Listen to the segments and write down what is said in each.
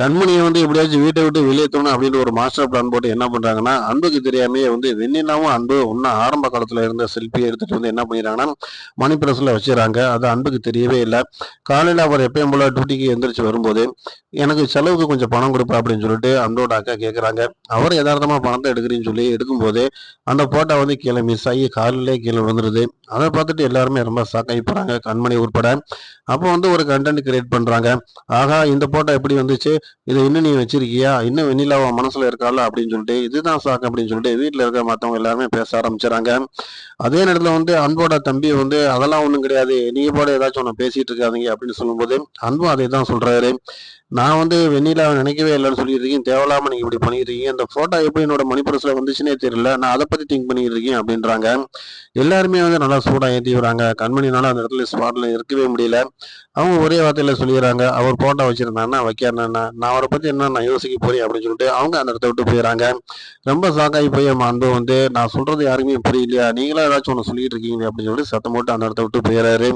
கண்மணியை வந்து எப்படியாச்சும் வீட்டை விட்டு வெளியேற்றணும் அப்படின்ற ஒரு மாஸ்டர் பிளான் போட்டு என்ன பண்றாங்கன்னா, அன்புக்கு தெரியாமயே வந்து வெண்ணிலாவும் அன்பு இன்னும் ஆரம்ப காலத்துல இருந்த செல்ஃபிய எடுத்துட்டு வந்து என்ன பண்ணிடுறாங்கன்னா, மணி பிரஸ்ல வச்சுறாங்க. அது அன்புக்கு தெரியவே இல்ல. காலையில அவர் எப்பயும் போல டியூட்டிக்கு எந்திரிச்சு வரும்போது, எனக்கு செலவுக்கு கொஞ்சம் பணம் குடுப்பா அப்படின்னு சொல்லிட்டு அன்போட அக்கா கேட்கறாங்க. அவர் எதார்த்தமா பணத்த எடுக்கிறேன்னு சொல்லி எடுக்கும்போதே, அந்த போட்டோ வந்து கீழ மிஸ் ஆகி கால்லயே கீழ விழுந்துருது. அத பார்த்துட்டு எல்லாருமே ரொம்ப ஷாக் ஆகி போறாங்க. கண்மணி உட்பட. அப்போ வந்து ஒரு கன்டென்ட் கிரியேட் பண்றாங்க. ஆஹா! இந்த போட்டோ எப்படி வந்துச்சு? இத இன்னும் நீ வச்சிருக்கியா? இன்னும் வெண்ணிலா உன் மனசுல இருக்காளா? அப்படின்னு சொல்லிட்டு, இதுதான் ஷாக் அப்படின்னு சொல்லிட்டு வீட்ல இருக்க மத்தவங்க எல்லாருமே பேச ஆரம்பிச்சுறாங்க. அதே நேரத்துல வந்து அன்போட தம்பி வந்து, "அதெல்லாம் ஒண்ணும் கிடையாது. நீங்க பாட்டுக்கு ஏதாச்சும் ஒண்ணு பேசிட்டு இருக்காதீங்க" அப்படின்னு சொல்லும்போது, அன்பும் அதே தான் சொல்றாரு. "நான் வந்து வெண்ணிலாவ நினைக்கவே இல்லன்னு சொல்லிட்டு இருக்கேன். தேவையில்லாம நீங்க இப்படி பண்ணிட்டு இருக்கீங்க. அந்த போட்டோ எப்படி என்னோட மணி பர்ஸ்ல வந்துச்சுன்னே தெரியல. நான் அத பத்தி திங்க் பண்ணிட்டு இருக்கேன்" அப்படின்றாங்க. எல்லாருமே வந்து நல்லா சூடா ஏத்தி விடுறாங்க. கண்மணினால அந்த இடத்துல ஸ்பாட்ல இருக்கவே முடியல. அவங்க ஒரே வார்த்தையில சொல்லிடுறாங்க. அவர் போட்டோ வச்சிருந்தாருன்னா, வைக்காருன்னா, நான் அவர பத்தி என்ன நான் யோசிக்க போறேன் அப்படின்னு சொல்லிட்டு அவங்க அந்த இடத்த விட்டு போயிறாங்க. ரொம்ப ஷாக் ஆகி போய் நம்ம அன்பு வந்து, "நான் சொல்றது யாருக்குமே புரியலையா? நீங்களா ஏதாச்சும் ஒண்ணு சொல்லிட்டு இருக்கீங்களே" அப்படின்னு சொல்லிட்டு சத்தம் போட்டு அந்த இடத்த விட்டு போயிறாரு.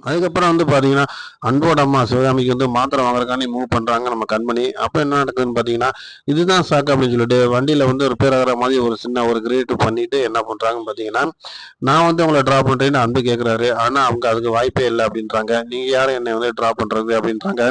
அதுக்கப்புறம் வந்து பார்த்தீங்கன்னா, அன்போட அம்மா சிவகாமிக்கு வந்து மாத்திரை வாங்குறதுக்காண்டி மூவ் பண்றாங்க நம்ம கண்மணி. அப்ப என்ன நடக்குதுன்னு பார்த்தீங்கன்னா, இதுதான் சாக்கு அப்படின்னு சொல்லிட்டு வண்டியில வந்து ரிப்பேர் ஆகுற மாதிரி ஒரு சின்ன ஒரு கிரியேட்டிவ் பண்ணிட்டு என்ன பண்றாங்கன்னு பார்த்தீங்கன்னா, நான் வந்து உங்கள டிராப் பண்றேன்னு அன்பு கேட்குறாரு. ஆனா அவங்க அதுக்கு வாய்ப்பே இல்ல அப்படின்றாங்க. நீங்க யாரு என்னை வந்து டிராப் பண்றது அப்படின்றாங்க.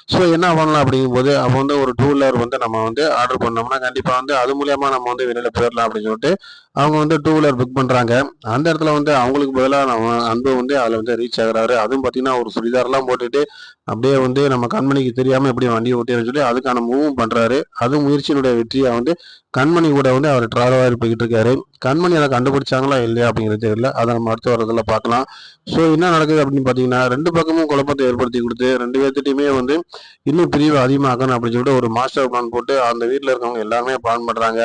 ஸோ என்ன பண்ணலாம் அப்படிங்கும்போது, அப்ப வந்து ஒரு டூ வீலர் வந்து நம்ம வந்து ஆர்டர் பண்ணோம்னா, கண்டிப்பா வந்து அது மூலியமா நம்ம வந்து வெளியில போயிரலாம் அப்படின்னு சொல்லிட்டு, அவங்க வந்து டூ வீலர் புக் பண்றாங்க. அந்த இடத்துல வந்து அவங்களுக்கு பதிலா நம்ம அன்பு வந்து அதுல வந்து ரீச் ஆகுறாரு. அதுவும் பார்த்தீங்கன்னா, ஒரு சுடிதார்லாம் போட்டுட்டு, அப்படியே வந்து நம்ம கண்மணிக்கு தெரியாம எப்படி வண்டிய ஓட்டிருன்னு சொல்லி அதுக்கான மூவும் பண்றாரு. அது முயற்சியினுடைய வெற்றியா வந்து கண்மணி கூட வந்து அவர் டிராவல் ஆகி போய்க்கிட்டு இருக்காரு. கண்மணி அத கண்டுபிடிச்சாங்களா இல்லையா அப்படிங்கிறது தெரியல. அத நம்ம அடுத்து வர்றதுல பார்க்கலாம். ஸோ என்ன நடக்குது அப்படின்னு பார்த்தீங்கன்னா, 2 பக்கமும் குழப்பத்தை ஏற்படுத்தி குடுத்து 2 பேத்துட்டயுமே வந்து இன்னும் பிரிவு அதிகமாக்கணும் அப்படின்னு சொல்லிட்டு ஒரு மாஸ்டர் பிளான் போட்டு அந்த வீட்ல இருக்கவங்க எல்லாருமே பிளான் பண்றாங்க.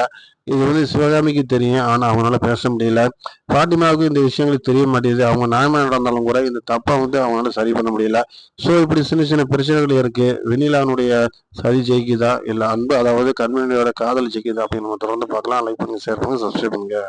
இது வந்து சிவகாமிக்கு தெரியும். ஆனா அவங்கனால பேச முடியல. பாத்திமாவுக்கு இந்த விஷயங்கள் தெரிய மாட்டேங்குது. அவங்க நியாயமா நடந்தாலும் கூட இந்த தப்ப வந்து அவங்களால சரி பண்ண முடியல. ஸோ இப்படி சின்ன சின்ன பிரச்சனைகள் இருக்கு. வெண்ணிலானுடைய சதி ஜெயிக்குதா? இல்ல அன்பு அதாவது கண்மணியோட காதல் ஜெயிக்குதா? அப்படின்னு நம்ம தொடர்ந்து பார்க்கலாம். லைக் பண்ணுங்க, ஷேர் பண்ணுங்க, சப்ஸ்கிரைப் பண்ணுங்க.